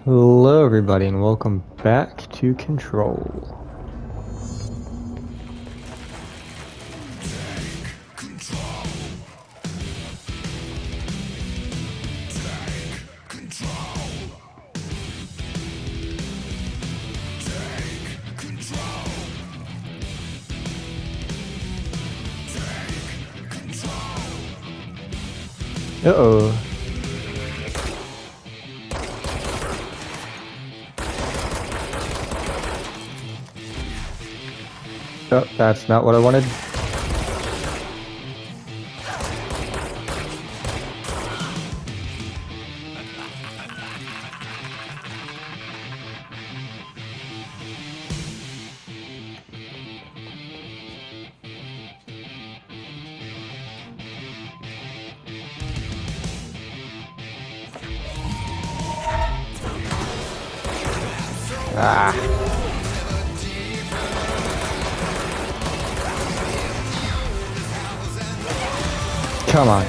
Hello everybody and welcome back to Control. Uh-oh. Oh, that's not what I wanted. Ah. Come on.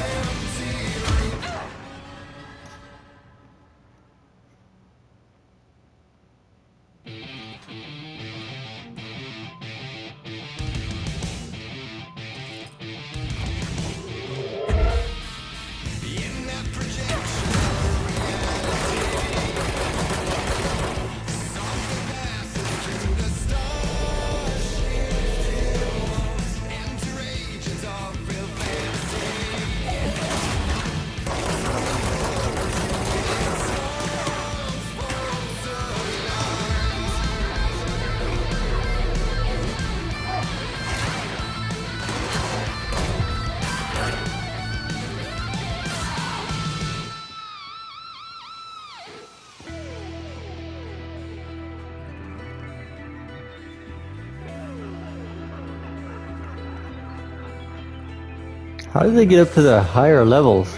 How did they get up to the higher levels?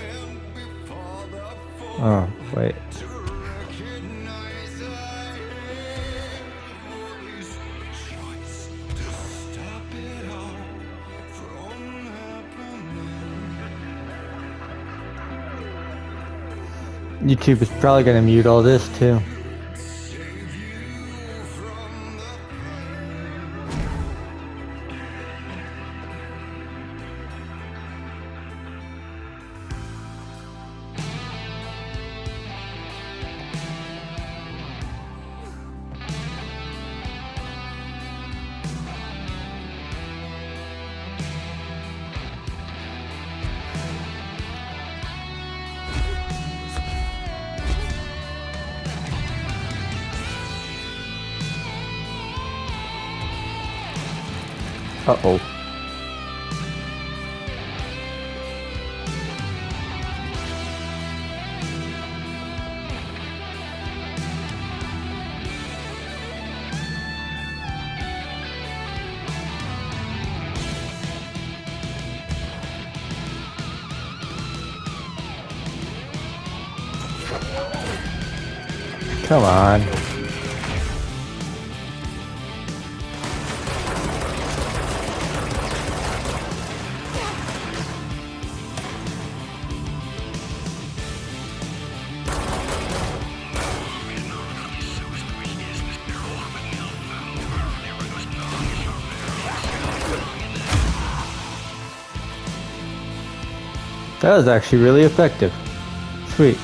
Oh, wait. YouTube is probably gonna mute all this too. Uh-oh. Come on. That was actually really effective. Sweet.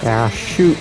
Ah, shoot.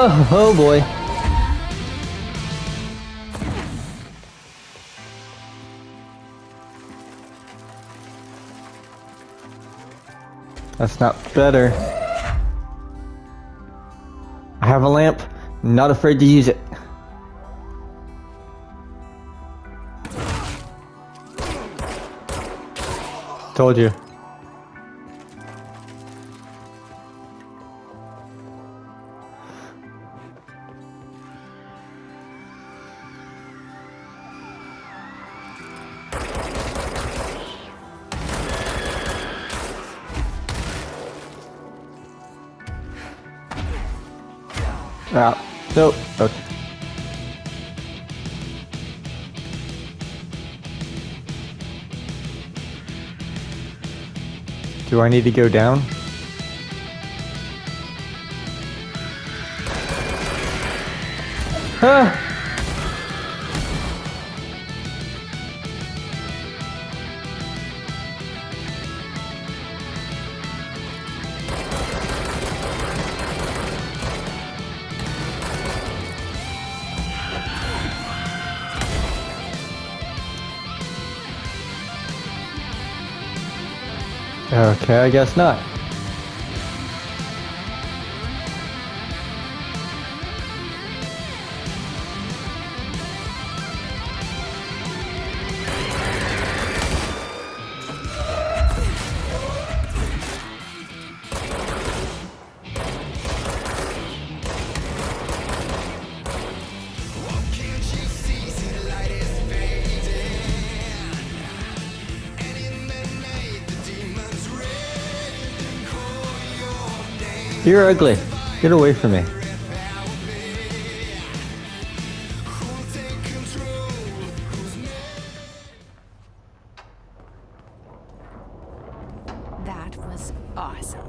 Oh boy. That's not better. I have a lamp. Not afraid to use it. Told you. Ah, nope. Okay. Do I need to go down? Ah! Okay, I guess not. You're ugly. Get away from me. That was awesome.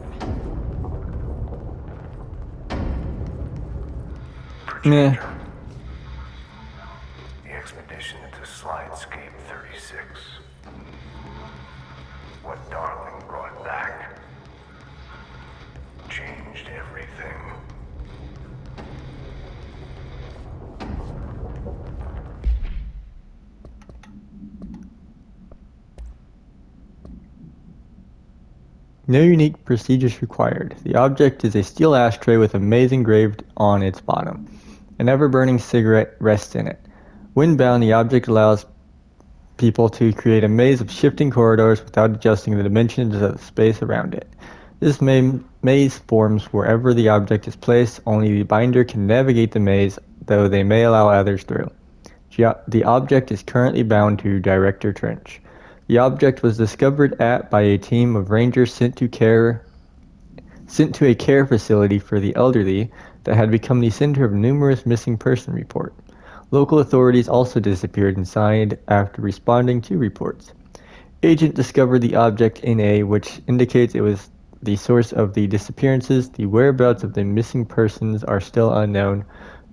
Yeah. The expedition into Slidescape 36. What Darling brought back changed everything. No unique procedures required. The object is a steel ashtray with a maze engraved on its bottom. An ever-burning cigarette rests in it. When bound, the object allows people to create a maze of shifting corridors without adjusting the dimensions of the space around it. This maze forms wherever the object is placed. Only the binder can navigate the maze, though they may allow others through. The object is currently bound to Director Trench. The object was discovered by a team of rangers sent to a care facility for the elderly that had become the center of numerous missing person reports. Local authorities also disappeared inside after responding to reports. Agent discovered the object in A, which indicates it was the source of the disappearances. The whereabouts of the missing persons are still unknown,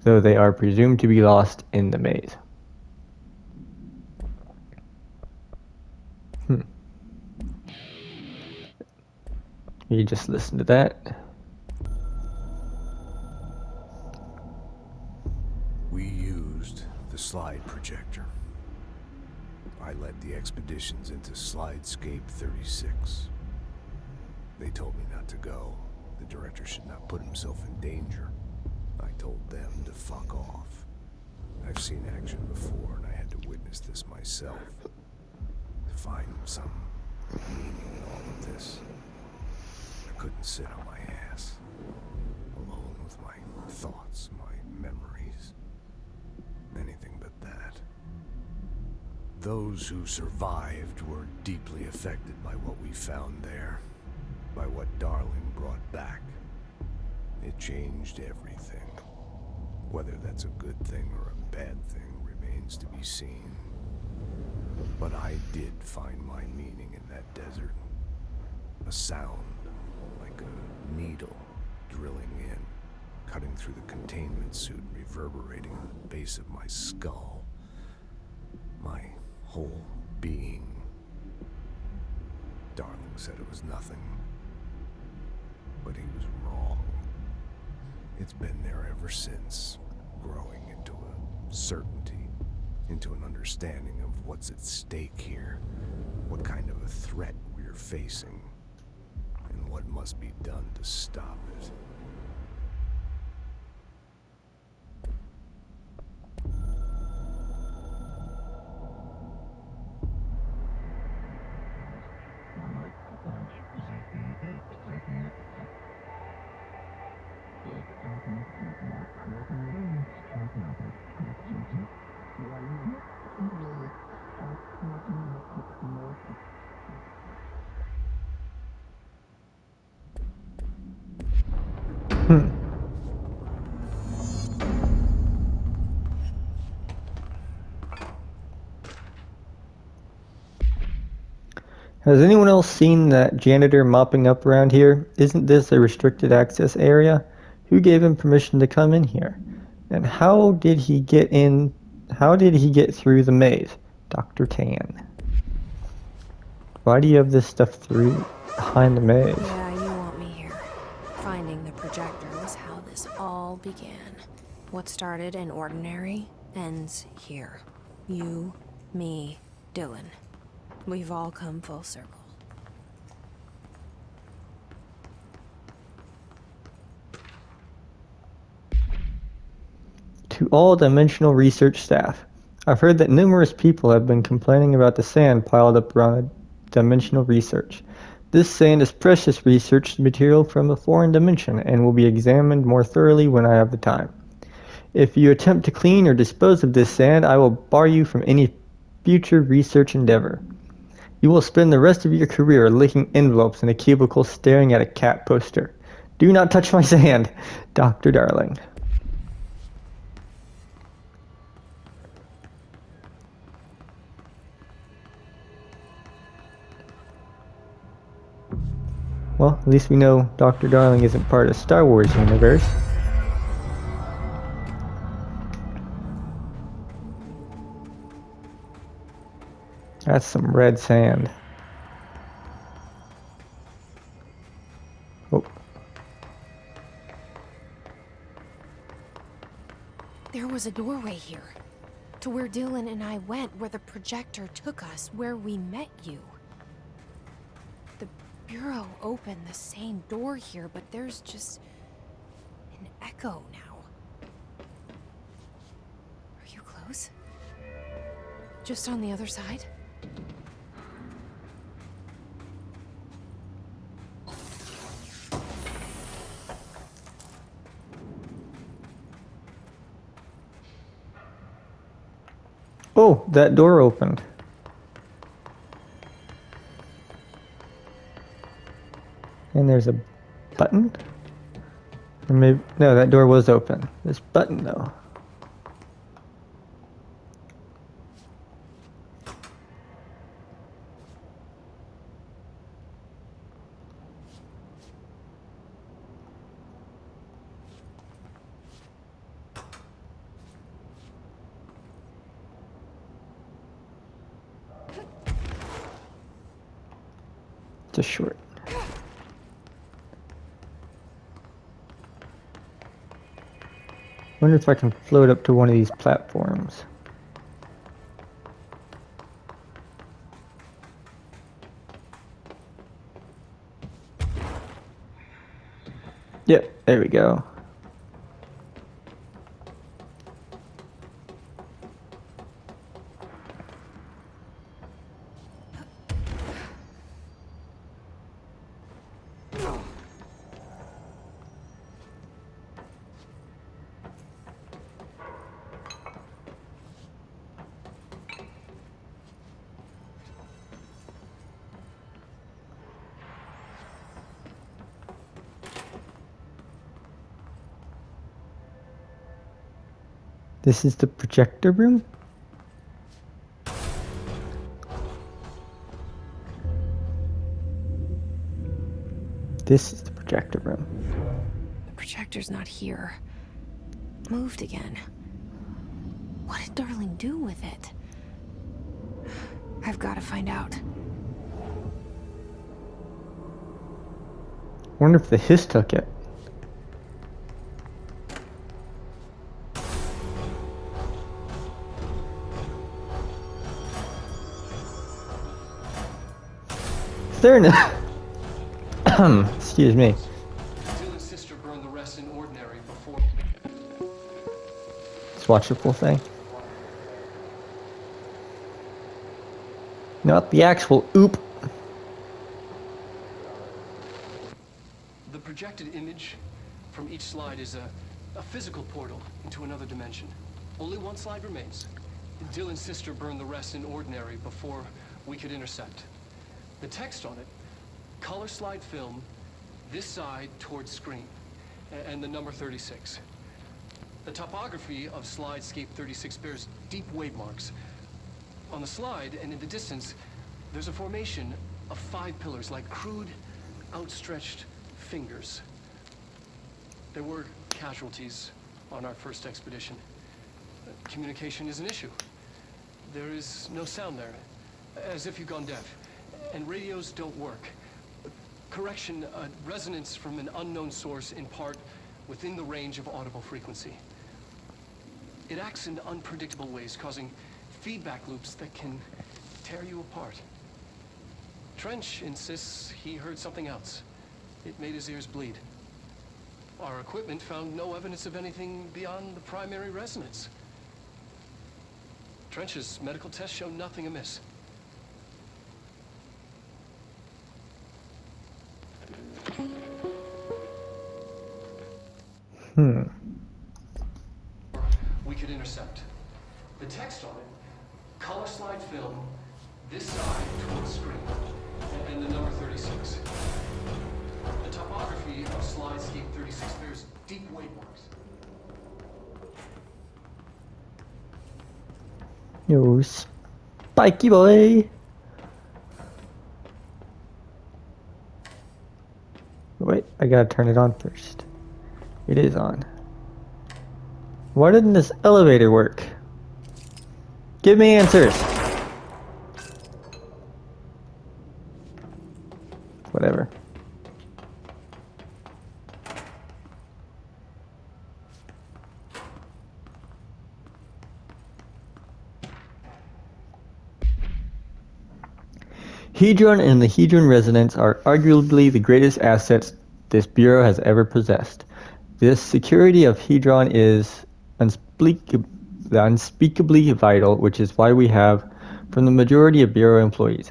though they are presumed to be lost in the maze. You just listen to that. We used the slide projector. I led the expeditions into Slidescape 36. They told me not to go. The director should not put himself in danger. I told them to fuck off. I've seen action before, and I had to witness this myself. To find some meaning in all of this. I couldn't sit on my ass, alone with my thoughts, my memories. Anything but that. Those who survived were deeply affected by what we found there, by what Darling brought back. It changed everything. Whether that's a good thing or a bad thing remains to be seen. But I did find my meaning in that desert. A sound, like a needle drilling in, cutting through the containment suit, reverberating on the base of my skull. My whole being. Darling said it was nothing, but he was wrong. It's been there ever since, growing into a certainty, into an understanding of what's at stake here, what kind of a threat we're facing, and what must be done to stop it. Hmm. Has anyone else seen that janitor mopping up around here? Isn't this a restricted access area? Who gave him permission to come in here? And how did he get in? How did he get through the maze? Dr. Tan. Why do you have this stuff through behind the maze? Yeah, you want me here. Finding the projector was how this all began. What started in ordinary ends here. You, me, Dylan. We've all come full circle. To all dimensional research staff, I've heard that numerous people have been complaining about the sand piled up around dimensional research. This sand is precious research material from a foreign dimension and will be examined more thoroughly when I have the time. If you attempt to clean or dispose of this sand, I will bar you from any future research endeavor. You will spend the rest of your career licking envelopes in a cubicle staring at a cat poster. Do not touch my sand, Dr. Darling. Well, at least we know Dr. Darling isn't part of Star Wars universe. That's some red sand. Oh. There was a doorway here. To where Dylan and I went, where the projector took us, where we met you. The Bureau opened the same door here, but there's just an echo now. Are you close? Just on the other side? Oh, that door opened. And there's a button? Or maybe, no, that door was open. This button, though. It's a short. Wonder if I can float up to one of these platforms. Yep, there we go. This is the projector room? This is the projector room. The projector's not here. Moved again. What did Darling do with it? I've got to find out. Wonder if the hiss took it. There no excuse me. Dylan's sister burned the rest in ordinary before. Let's watch the full thing. Not the actual oop. The projected image from each slide is a physical portal into another dimension. Only one slide remains. Dylan's sister burned the rest in ordinary before we could intercept. The text on it, color slide film, this side towards screen, and the number 36. The topography of slidescape 36 bears deep wave marks. On the slide and in the distance, there's a formation of 5 pillars like crude, outstretched fingers. There were casualties on our first expedition. Communication is an issue. There is no sound there, as if you've gone deaf. And radios don't work. Correction, resonance from an unknown source in part within the range of audible frequency. It acts in unpredictable ways, causing feedback loops that can tear you apart. Trench insists he heard something else. It made his ears bleed. Our equipment found no evidence of anything beyond the primary resonance. Trench's medical tests show nothing amiss. We could intercept. The text on it, color slide film, this side towards screen, and the number 36. The topography of slidescape 36 bears deep wave marks. Yo, spiky boy. Wait, I gotta turn it on first. It is on. Why didn't this elevator work? Give me answers. Whatever. Hedron and the Hedron resonance are arguably the greatest assets this Bureau has ever possessed. The security of Hedron is unspeakably vital, which is why we have from the majority of Bureau employees.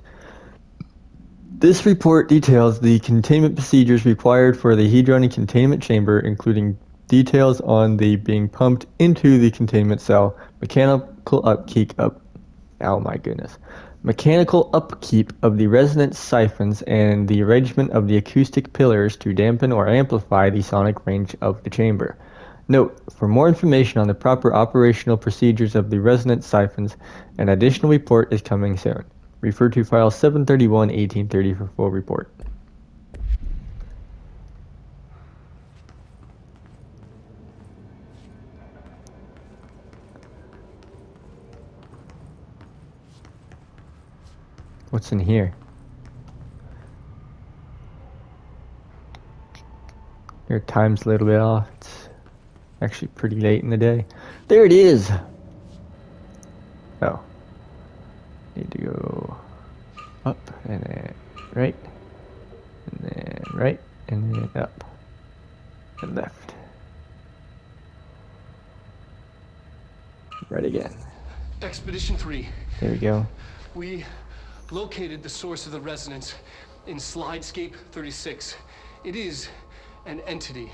This report details the containment procedures required for the Hedron containment chamber, including details on the being pumped into the containment cell, mechanical upkeep of the resonance siphons, and the arrangement of the acoustic pillars to dampen or amplify the sonic range of the chamber. Note, for more information on the proper operational procedures of the resonance siphons, an additional report is coming soon. Refer to file 731-1830 for full report. What's in here? Your time's a little bit off. It's actually pretty late in the day. There it is! Oh. Need to go up and then right. And then right. And then up. And left. Right again. Expedition 3. There we go. We located the source of the resonance in slidescape 36. It is an entity,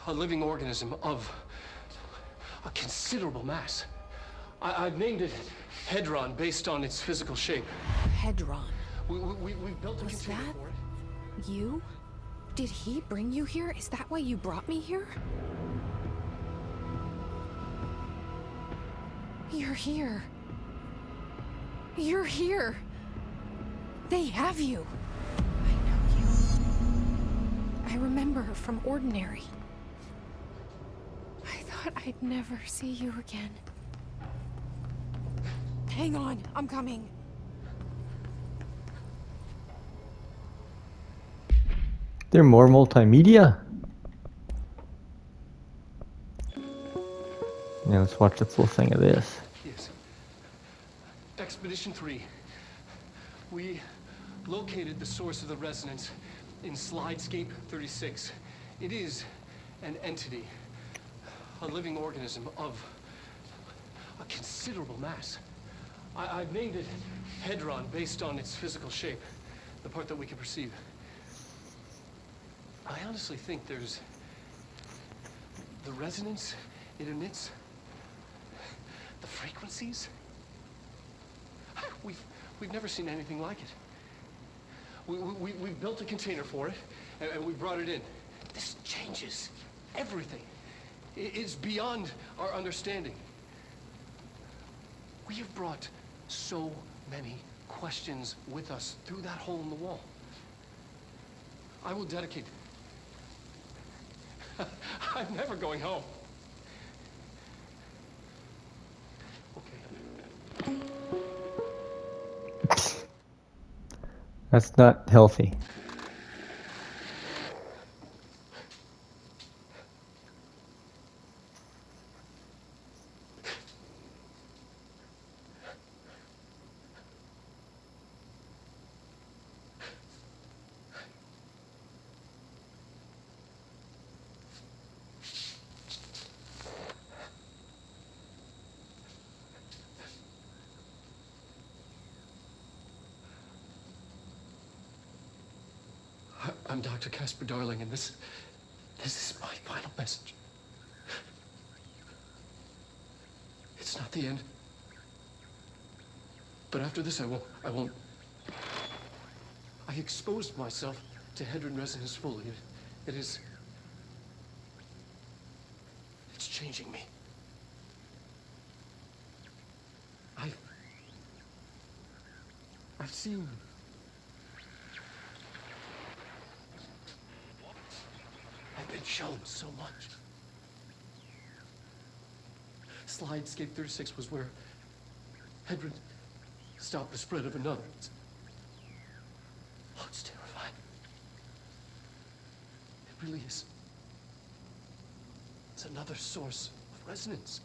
a living organism of a considerable mass. I've named it Hedron based on its physical shape. Hedron. We built a Was container that for it. you? Did he bring you here? Is that why you brought me here? You're here. You're here. They have you. I know you. I remember from Ordinary. I thought I'd never see you again. Hang on, I'm coming. They're more multimedia? Now let's watch the full thing of this. Yes. Expedition 3. We located the source of the resonance in Slidescape 36. It is an entity, a living organism of a considerable mass. I've named it Hedron based on its physical shape, the part that we can perceive. I honestly think there's the resonance it emits, the frequencies. We've never seen anything like it. We built a container for it, and we brought it in. This changes everything. It's beyond our understanding. We have brought so many questions with us through that hole in the wall. I will dedicate. I'm never going home. Okay. That's not healthy. I'm Dr. Casper Darling, and this is my final message. It's not the end. But after this, I won't. I exposed myself to Hedron resonance fully. It's changing me. I've seen. I've been shown so much. Slidescape 36 was where Hedron stopped the spread of another. It's terrifying. It really is. It's another source of resonance.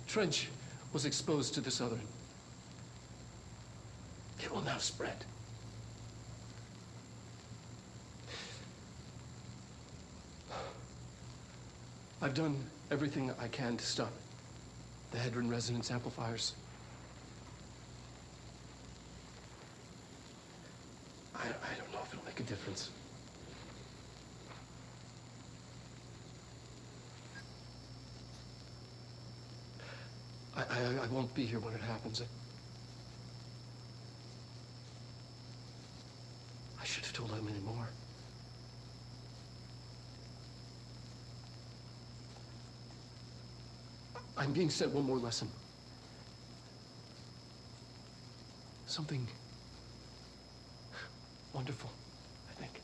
Trench was exposed to this other. It will now spread. I've done everything I can to stop it. The Hedron resonance amplifiers. I don't know if it'll make a difference. I won't be here when it happens. I should have told him any more. I'm being sent one more lesson. Something wonderful, I think.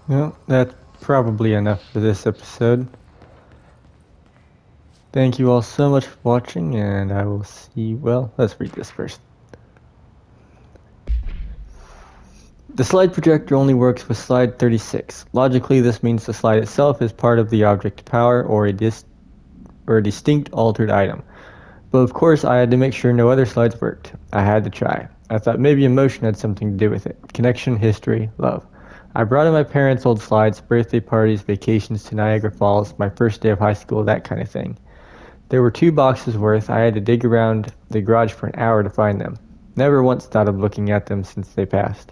Well, that's probably enough for this episode. Thank you all so much for watching, and I will see. Well, let's read this first. The slide projector only works with slide 36. Logically, this means the slide itself is part of the object power or a distinct altered item. But of course, I had to make sure no other slides worked. I had to try. I thought maybe emotion had something to do with it. Connection, history, love. I brought in my parents' old slides, birthday parties, vacations to Niagara Falls, my first day of high school, that kind of thing. There were 2 boxes worth. I had to dig around the garage for an hour to find them. Never once thought of looking at them since they passed.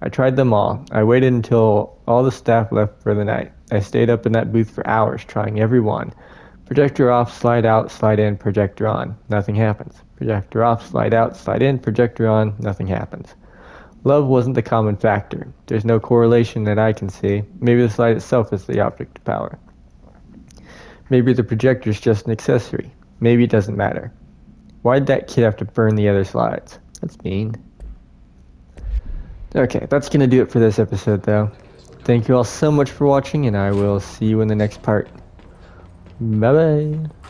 I tried them all. I waited until all the staff left for the night. I stayed up in that booth for hours, trying every one. Projector off, slide out, slide in, projector on. Nothing happens. Projector off, slide out, slide in, projector on. Nothing happens. Love wasn't the common factor. There's no correlation that I can see. Maybe the slide itself is the object of power. Maybe the projector's just an accessory. Maybe it doesn't matter. Why'd that kid have to burn the other slides? That's mean. Okay, that's gonna do it for this episode, though. Thank you all so much for watching, and I will see you in the next part. Bye bye.